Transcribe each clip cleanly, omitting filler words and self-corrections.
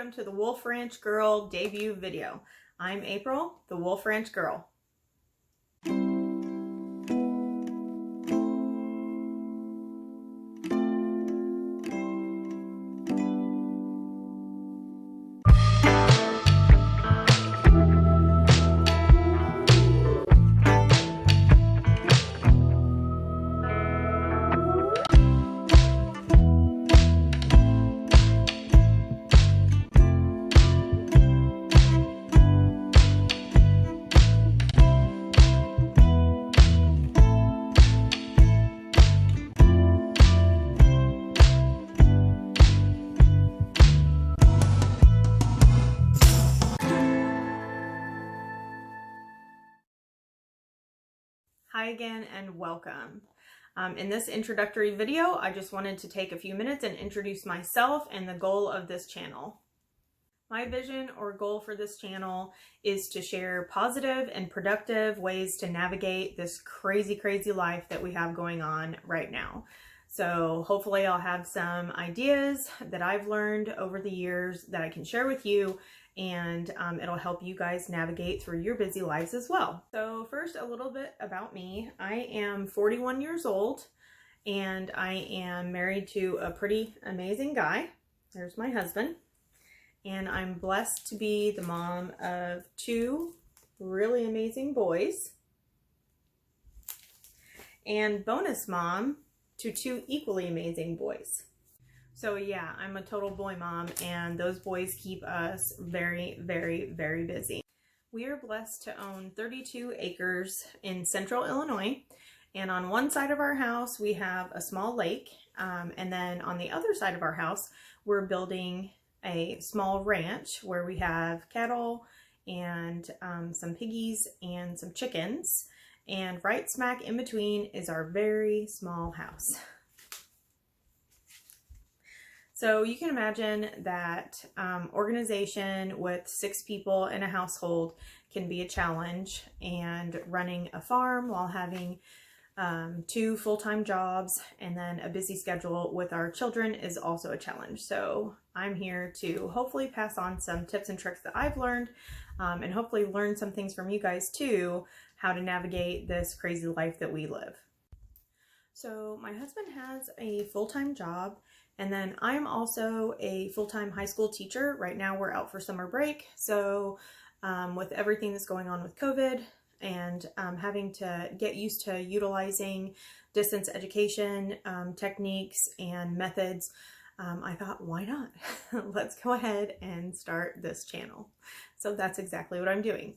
welcome to the Wolfe Ranch Girl debut video. I'm April, the Wolfe Ranch Girl. Hi again and welcome. In this introductory video, I just wanted to take a few minutes and introduce myself and the goal of this channel. My vision or goal for this channel is to share positive and productive ways to navigate this crazy life that we have going on right now. So hopefully I'll have some ideas that I've learned over the years that I can share with you, and it'll help you guys navigate through your busy lives as well. So first, a little bit about me. I am 41 years old and I am married to a pretty amazing guy. There's my husband. And I'm blessed to be the mom of two really amazing boys and bonus mom to two equally amazing boys. So yeah, I'm a total boy mom, and those boys keep us very busy. We are blessed to own 32 acres in central Illinois, and on one side of our house we have a small lake, and then on the other side of our house we're building a small ranch where we have cattle and some piggies and some chickens, and right smack in between is our very small house. So you can imagine that organization with 6 people in a household can be a challenge, and running a farm while having 2 full-time jobs and then a busy schedule with our children is also a challenge. So I'm here to hopefully pass on some tips and tricks that I've learned, and hopefully learn some things from you guys too, how to navigate this crazy life that we live. So my husband has a full-time job, and then I'm also a full-time high school teacher. Right now we're out for summer break. So with everything that's going on with COVID and having to get used to utilizing distance education techniques and methods, I thought, why not? Let's go ahead and start this channel. So that's exactly what I'm doing.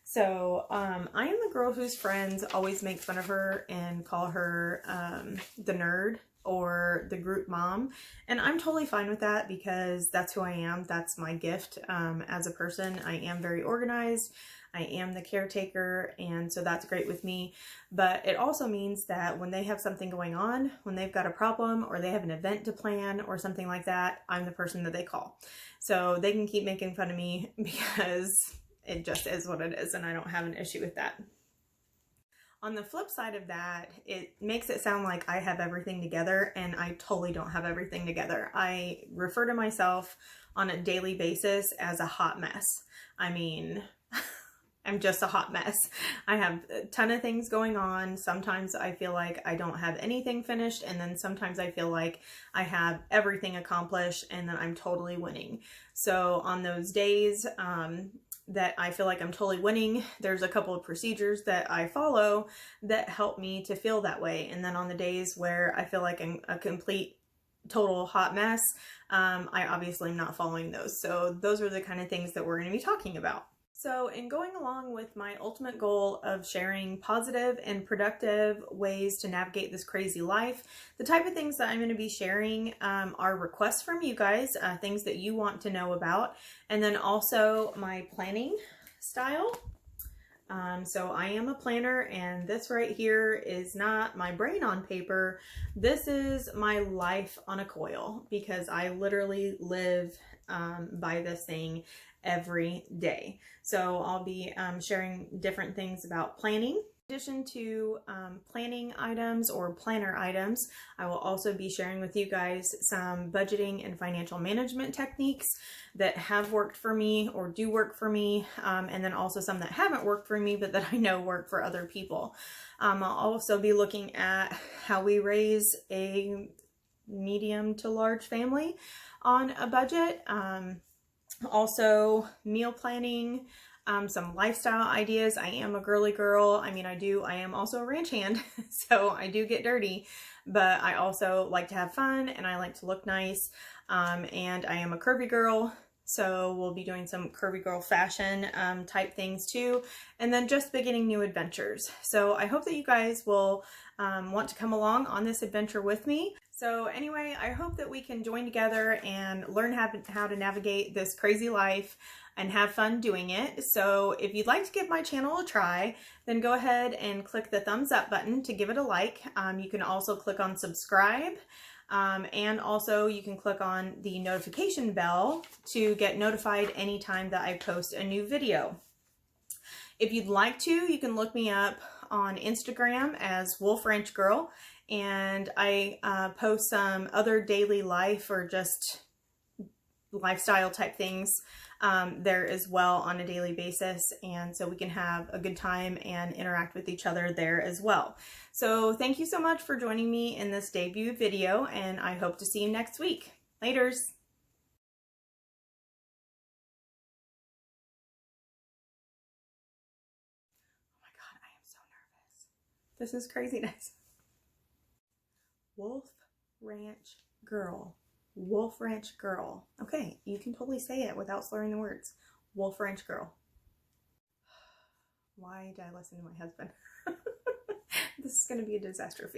So I am the girl whose friends always make fun of her and call her the nerd or the group mom, and I'm totally fine with that because that's who I am. That's my gift as a person. I am very organized. I am the caretaker, and so that's great with me. But it also means that when they have something going on, when they've got a problem or they have an event to plan or something like that, I'm the person that they call. So they can keep making fun of me because it just is what it is, and I don't have an issue with that. On the flip side of that, it makes it sound like I have everything together, and I totally don't have everything together. I refer to myself on a daily basis as a hot mess. I mean, I'm just a hot mess. I have a ton of things going on. Sometimes I feel like I don't have anything finished, and then sometimes I feel like I have everything accomplished and that I'm totally winning. So on those days that I feel like I'm totally winning, there's a couple of procedures that I follow that help me to feel that way. And then on the days where I feel like I'm a complete total hot mess, I obviously am not following those. So those are the kind of things that we're going to be talking about. So in going along with my ultimate goal of sharing positive and productive ways to navigate this crazy life, the type of things that I'm going to be sharing are requests from you guys, things that you want to know about, and then also my planning style. So I am a planner, and this right here is not my brain on paper. This is my life on a coil, because I literally live by this thing every day. So I'll be sharing different things about planning, In addition to planning items or planner items, I will also be sharing with you guys some budgeting and financial management techniques that have worked for me or do work for me, and then also some that haven't worked for me but that I know work for other people. I'll also be looking at how we raise a medium to large family on a budget. Also meal planning, some lifestyle ideas. I am a girly girl. I mean, I am also a ranch hand, so I do get dirty, but I also like to have fun and I like to look nice. And I am a curvy girl, so we'll be doing some curvy girl fashion type things too. And then just beginning new adventures. So I hope that you guys will want to come along on this adventure with me. So anyway, I hope that we can join together and learn how to navigate this crazy life and have fun doing it. So if you'd like to give my channel a try, then go ahead and click the thumbs up button to give it a like. You can also click on subscribe, and also you can click on the notification bell to get notified anytime that I post a new video. If you'd like to, you can look me up on Instagram as Wolfe Ranch Girl, and I post some other daily life or just lifestyle type things there as well on a daily basis, and so we can have a good time and interact with each other there as well. So thank you so much for joining me in this debut video, and I hope to see you next week. Laters! Oh my god, I am so nervous. This is craziness. Wolfe Ranch Girl. Wolfe Ranch Girl. Okay, you can totally say it without slurring the words. Wolfe Ranch Girl. Why did I listen to my husband? This is going to be a disaster.